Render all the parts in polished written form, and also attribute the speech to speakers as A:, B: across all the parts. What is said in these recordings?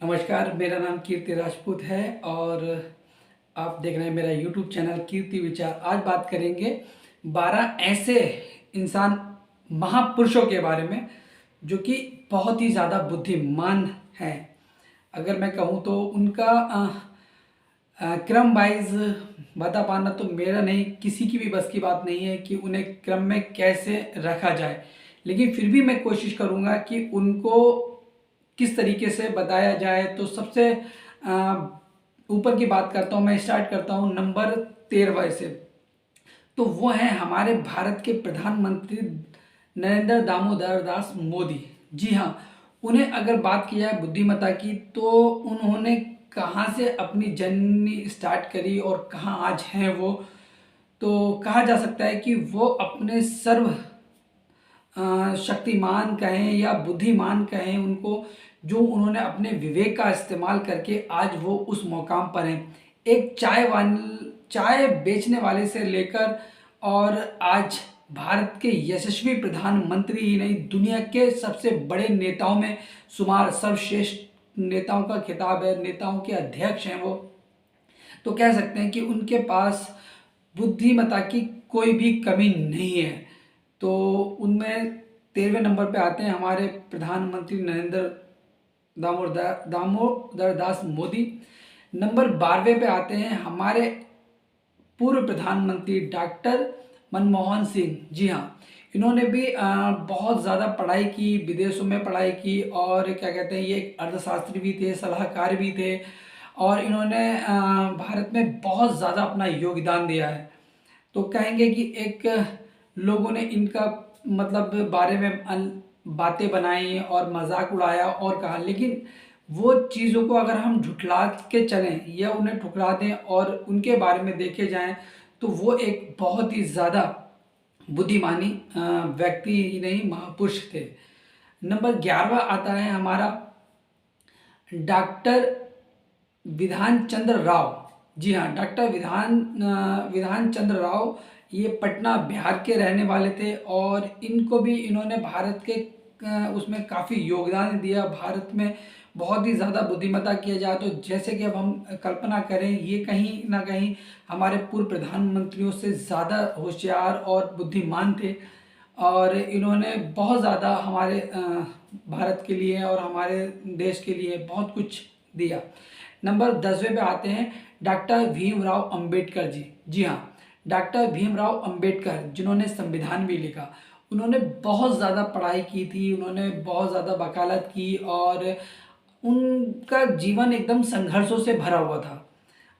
A: नमस्कार, मेरा नाम कीर्ति राजपूत है और आप देख रहे हैं मेरा यूट्यूब चैनल कीर्ति विचार। आज बात करेंगे 12 ऐसे इंसान महापुरुषों के बारे में जो कि बहुत ही ज़्यादा बुद्धिमान हैं। अगर मैं कहूँ तो उनका क्रम वाइज बता पाना तो मेरा नहीं, किसी की भी बस की बात नहीं है कि उन्हें क्रम में कैसे रखा जाए, लेकिन फिर भी मैं कोशिश करूँगा कि उनको किस तरीके से बताया जाए। तो सबसे ऊपर की बात करता हूँ, मैं स्टार्ट करता हूँ नंबर 13 से। तो वो हैं हमारे भारत के प्रधानमंत्री नरेंद्र दामोदर दास मोदी। जी हाँ, उन्हें अगर बात की जाए बुद्धिमत्ता की तो उन्होंने कहाँ से अपनी जर्नी स्टार्ट करी और कहाँ आज हैं वो। तो कहा जा सकता है कि वो अपने सर्व शक्तिमान कहें या बुद्धिमान कहें उनको, जो उन्होंने अपने विवेक का इस्तेमाल करके आज वो उस मुकाम पर हैं। एक चाय बेचने वाले से लेकर और आज भारत के यशस्वी प्रधानमंत्री ही नहीं, दुनिया के सबसे बड़े नेताओं में शुमार, सर्वश्रेष्ठ नेताओं का खिताब है, नेताओं के अध्यक्ष हैं वो। तो कह सकते हैं कि उनके पास बुद्धिमत्ता की कोई भी कमी नहीं है। तो उनमें 13वें नंबर पे आते हैं हमारे प्रधानमंत्री नरेंद्र दामोदर दास मोदी। नंबर 12वें पे आते हैं हमारे पूर्व प्रधानमंत्री डॉक्टर मनमोहन सिंह। जी हाँ, इन्होंने भी बहुत ज़्यादा पढ़ाई की, विदेशों में पढ़ाई की और क्या कहते हैं, ये एक अर्थशास्त्री भी थे, सलाहकार भी थे और इन्होंने भारत में बहुत ज़्यादा अपना योगदान दिया है। तो कहेंगे कि एक लोगों ने इनका मतलब बारे में बातें बनाई और मजाक उड़ाया और कहा, लेकिन वो चीज़ों को अगर हम झुठला के चलें या उन्हें ठुकरा दें और उनके बारे में देखे जाएं तो वो एक बहुत ही ज़्यादा बुद्धिमानी व्यक्ति ही नहीं, महापुरुष थे। नंबर 11वां आता है हमारा डॉक्टर विधान चंद्र राव। जी हाँ, डॉक्टर विधान चंद्र राव ये पटना बिहार के रहने वाले थे और इनको भी इन्होंने भारत के उसमें काफ़ी योगदान दिया। भारत में बहुत ही ज़्यादा बुद्धिमत्ता किया जाए तो जैसे कि अब हम कल्पना करें, ये कहीं ना कहीं हमारे पूर्व प्रधानमंत्रियों से ज़्यादा होशियार और बुद्धिमान थे और इन्होंने बहुत ज़्यादा हमारे भारत के लिए और हमारे देश के लिए बहुत कुछ दिया। नंबर 10वें पे आते हैं डॉक्टर भीमराव अंबेडकर जी। जी हाँ, डॉक्टर भीमराव अंबेडकर जिन्होंने संविधान भी लिखा। उन्होंने बहुत ज़्यादा पढ़ाई की थी, उन्होंने बहुत ज़्यादा वकालत की और उनका जीवन एकदम संघर्षों से भरा हुआ था।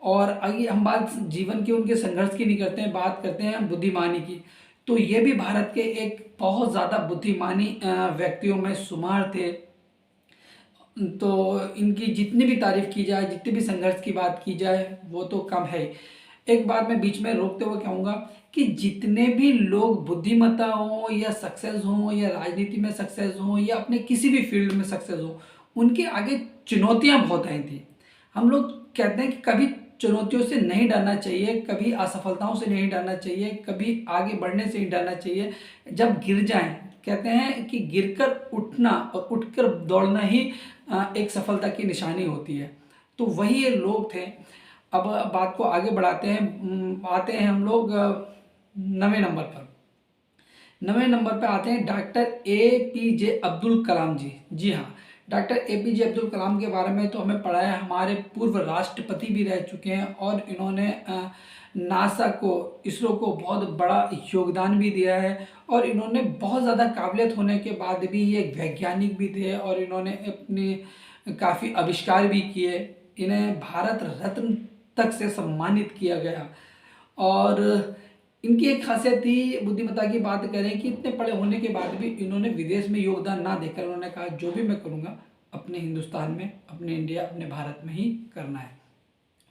A: और आगे हम बात जीवन के उनके संघर्ष की नहीं करते हैं, बात करते हैं बुद्धिमानी की। तो ये भी भारत के एक बहुत ज़्यादा बुद्धिमानी व्यक्तियों में शुमार थे। तो इनकी जितनी भी तारीफ की जाए, जितनी भी संघर्ष की बात की जाए वो तो कम है। एक बात मैं बीच में रोकते हुए कहूँगा कि जितने भी लोग बुद्धिमत्ता हो या सक्सेस हो या राजनीति में सक्सेस हो या अपने किसी भी फील्ड में सक्सेस हो, उनके आगे चुनौतियाँ बहुत आई थी। हम लोग कहते हैं कि कभी चुनौतियों से नहीं डरना चाहिए, कभी असफलताओं से नहीं डरना चाहिए, कभी आगे बढ़ने से नहीं डरना चाहिए। जब गिर जाएं, कहते हैं कि गिरकर उठना और उठकर दौड़ना ही एक सफलता की निशानी होती है। तो वही ये लोग थे। अब बात को आगे बढ़ाते हैं, आते हैं हम लोग 9वें नंबर पर। 9वें नंबर पर आते हैं डॉक्टर APJ अब्दुल कलाम जी। जी हाँ, डॉक्टर APJ अब्दुल कलाम के बारे में तो हमें पढ़ा है, हमारे पूर्व राष्ट्रपति भी रह चुके हैं और इन्होंने नासा को, इसरो को बहुत बड़ा योगदान भी दिया है और इन्होंने बहुत ज़्यादा काबिलियत होने के बाद भी ये एक वैज्ञानिक भी थे और इन्होंने अपने काफ़ी आविष्कार भी किए। इन्हें भारत रत्न तक से सम्मानित किया गया और इनकी एक खासियत थी, बुद्धिमत्ता की बात करें कि इतने पढ़े होने के बाद भी इन्होंने विदेश में योगदान ना देकर उन्होंने कहा जो भी मैं करूँगा अपने हिंदुस्तान में, अपने इंडिया, अपने भारत में ही करना है।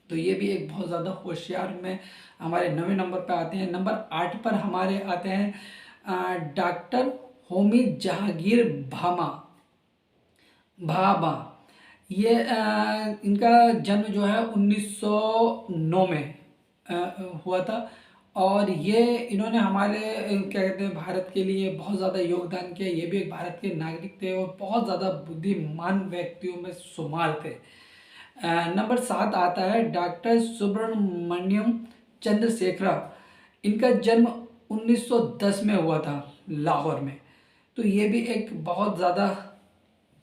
A: तो ये भी एक बहुत ज़्यादा होशियार में हमारे 9वें नंबर पर आते हैं। नंबर 8 पर हमारे आते हैं डॉक्टर होमी जहांगीर भाभा। ये इनका जन्म जो है 1909 में हुआ था और ये इन्होंने हमारे क्या कहते हैं भारत के लिए बहुत ज़्यादा योगदान किया। ये भी एक भारत के नागरिक थे और बहुत ज़्यादा बुद्धिमान व्यक्तियों में शुमार थे। नंबर 7 आता है डॉक्टर सुब्रमण्यम चंद्रशेखर। इनका जन्म 1910 में हुआ था लाहौर में। तो ये भी एक बहुत ज़्यादा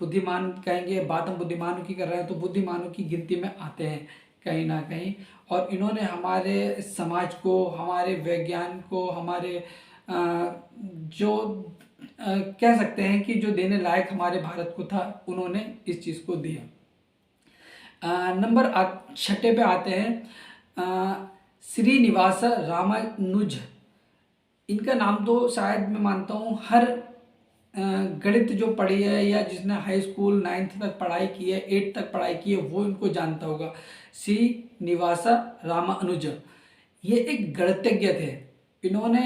A: बुद्धिमान, कहेंगे बात हम बुद्धिमानों की कर रहे हैं तो बुद्धिमानों की गिनती में आते हैं कहीं ना कहीं। और इन्होंने हमारे समाज को, हमारे विज्ञान को, हमारे जो कह सकते हैं कि जो देने लायक हमारे भारत को था, उन्होंने इस चीज़ को दिया। नंबर 6 पे आते हैं श्रीनिवास रामानुज। इनका नाम तो शायद मैं मानता हूँ हर गणित जो पढ़ी है या जिसने हाई स्कूल 9th तक पढ़ाई की है, 8th तक पढ़ाई की है, वो इनको जानता होगा। श्रीनिवास रामानुज ये एक गणितज्ञ थे। इन्होंने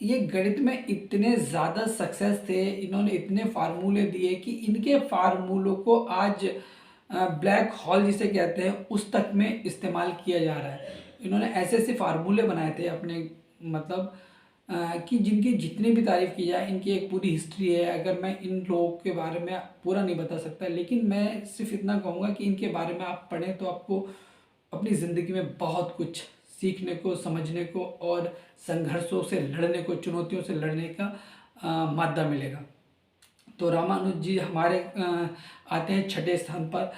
A: ये गणित में इतने ज़्यादा सक्सेस थे, इन्होंने इतने फार्मूले दिए कि इनके फार्मूलों को आज ब्लैक होल जिसे कहते हैं उस तक में इस्तेमाल किया जा रहा है। इन्होंने ऐसे ऐसे फार्मूले बनाए थे अपने, मतलब कि जिनकी जितनी भी तारीफ़ की जाए, इनकी एक पूरी हिस्ट्री है। अगर मैं इन लोगों के बारे में पूरा नहीं बता सकता, लेकिन मैं सिर्फ इतना कहूँगा कि इनके बारे में आप पढ़ें तो आपको अपनी ज़िंदगी में बहुत कुछ सीखने को, समझने को और संघर्षों से लड़ने को, चुनौतियों से लड़ने का मादा मिलेगा। तो रामानुज जी हमारे आते हैं 6ठे स्थान पर।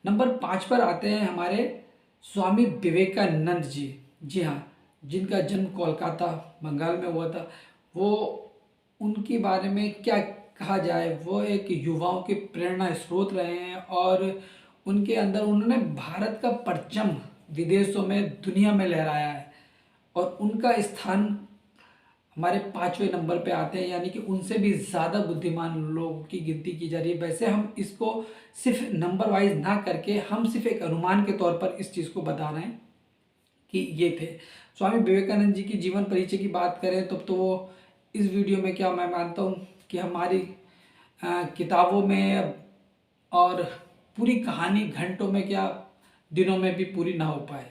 A: नंबर 5 पर आते हैं हमारे स्वामी विवेकानंद जी। जी हाँ, जिनका जन्म कोलकाता बंगाल में हुआ था। वो, उनके बारे में क्या कहा जाए, वो एक युवाओं के प्रेरणा स्रोत रहे हैं और उनके अंदर उन्होंने भारत का परचम विदेशों में, दुनिया में लहराया है। और उनका स्थान हमारे 5वें नंबर पे आते हैं, यानी कि उनसे भी ज़्यादा बुद्धिमान लोगों की गिनती की जा रही है। वैसे हम इसको सिर्फ नंबर वाइज ना करके हम सिर्फ एक अनुमान के तौर पर इस चीज़ को बता रहे हैं कि ये थे। स्वामी विवेकानंद जी की जीवन परिचय की बात करें तो वो इस वीडियो में, क्या मैं मानता हूँ कि हमारी किताबों में और पूरी कहानी घंटों में, क्या दिनों में भी पूरी ना हो पाए।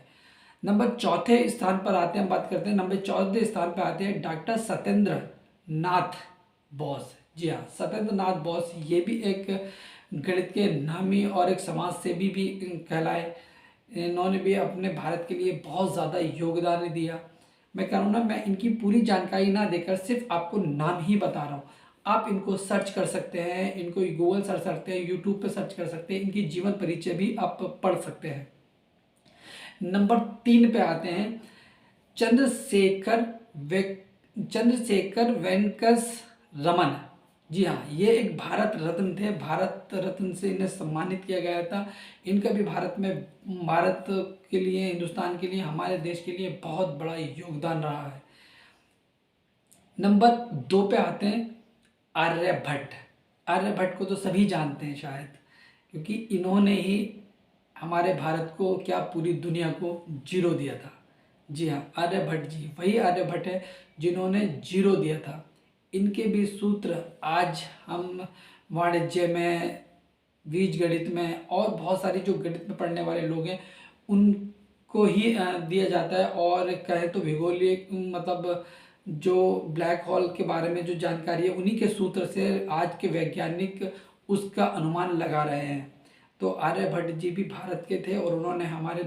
A: नंबर 4 स्थान पर आते हैं, हम बात करते हैं नंबर 4 स्थान पर आते हैं डॉक्टर सत्येंद्र नाथ बोस। जी हाँ, सत्येंद्र नाथ बोस ये भी एक गणित के नामी और एक समाज सेवी भी कहलाए। इन्होंने भी अपने भारत के लिए बहुत ज़्यादा योगदान दिया। मैं कह रहा हूँ ना, मैं इनकी पूरी जानकारी ना देकर सिर्फ आपको नाम ही बता रहा हूँ। आप इनको सर्च कर सकते हैं, इनको गूगल सर्च करते हैं, यूट्यूब पे सर्च कर सकते हैं, इनकी जीवन परिचय भी आप पढ़ सकते हैं। नंबर 3 पे आते हैं चंद्रशेखर वे चंद्रशेखर वेंकट रमन। जी हाँ, ये एक भारत रत्न थे। भारत रत्न से इन्हें सम्मानित किया गया था। इनका भी भारत में, भारत के लिए, हिंदुस्तान के लिए, हमारे देश के लिए बहुत बड़ा योगदान रहा है। नंबर 2 पे आते हैं आर्यभट्ट। आर्यभट्ट को तो सभी जानते हैं शायद, क्योंकि इन्होंने ही हमारे भारत को, क्या पूरी दुनिया को जीरो दिया था। जी हाँ, आर्यभट्ट जी वही आर्यभट्ट है जिन्होंने जीरो दिया था। इनके भी सूत्र आज हम वाणिज्य में, बीजगणित में और बहुत सारी जो गणित में पढ़ने वाले लोग हैं उनको ही दिया जाता है। और कहें तो भूगोलिक, मतलब जो ब्लैक होल के बारे में जो जानकारी है, उन्हीं के सूत्र से आज के वैज्ञानिक उसका अनुमान लगा रहे हैं। तो आर्यभट्ट जी भी भारत के थे और उन्होंने हमारे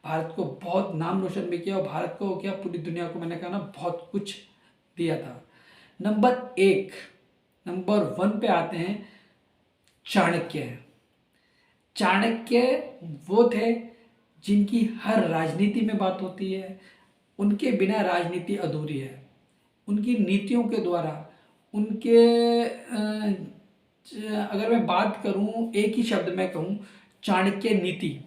A: भारत को बहुत नाम रोशन भी किया और भारत को, क्या पूरी दुनिया को, मैंने कहा ना, बहुत कुछ दिया था। नंबर 1 पे आते हैं चाणक्य। चाणक्य वो थे जिनकी हर राजनीति में बात होती है। उनके बिना राजनीति अधूरी है। उनकी नीतियों के द्वारा, उनके अगर मैं बात करूं, एक ही शब्द में कहूं, चाणक्य नीति।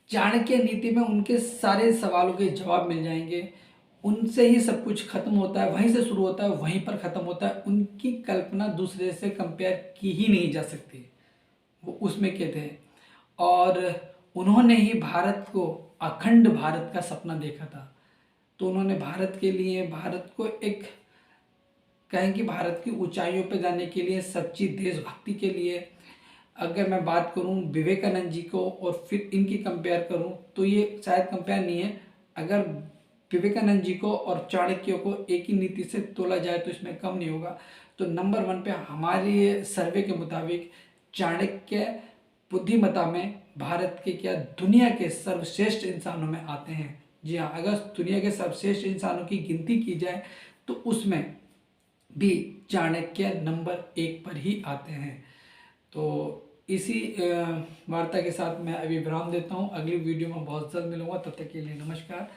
A: चाणक्य नीति में उनके सारे सवालों के जवाब मिल जाएंगे। उनसे ही सब कुछ खत्म होता है, वहीं से शुरू होता है, वहीं पर खत्म होता है। उनकी कल्पना दूसरे से कंपेयर की ही नहीं जा सकती। वो उसमें के थे और उन्होंने ही भारत को, अखंड भारत का सपना देखा था। तो उन्होंने भारत के लिए, भारत को एक, कहें कि भारत की ऊंचाइयों पर जाने के लिए, सच्ची देशभक्ति के लिए, अगर मैं बात करूं विवेकानंद जी को और फिर इनकी कंपेयर करूं तो ये शायद कंपेयर नहीं है। अगर विवेकानंद जी को और चाणक्य को एक ही नीति से तोला जाए तो इसमें कम नहीं होगा। तो नंबर 1 पे हमारे सर्वे के मुताबिक चाणक्य बुद्धिमत्ता में भारत के क्या दुनिया के सर्वश्रेष्ठ इंसानों में आते हैं। जी हाँ, अगर दुनिया के सर्वश्रेष्ठ इंसानों की गिनती की जाए तो उसमें भी चाणक्य नंबर 1 पर ही आते हैं। तो इसी वार्ता के साथ मैं अभी विराम देता हूँ। अगली वीडियो में बहुत जल्द मिलूंगा, तब तक के लिए नमस्कार।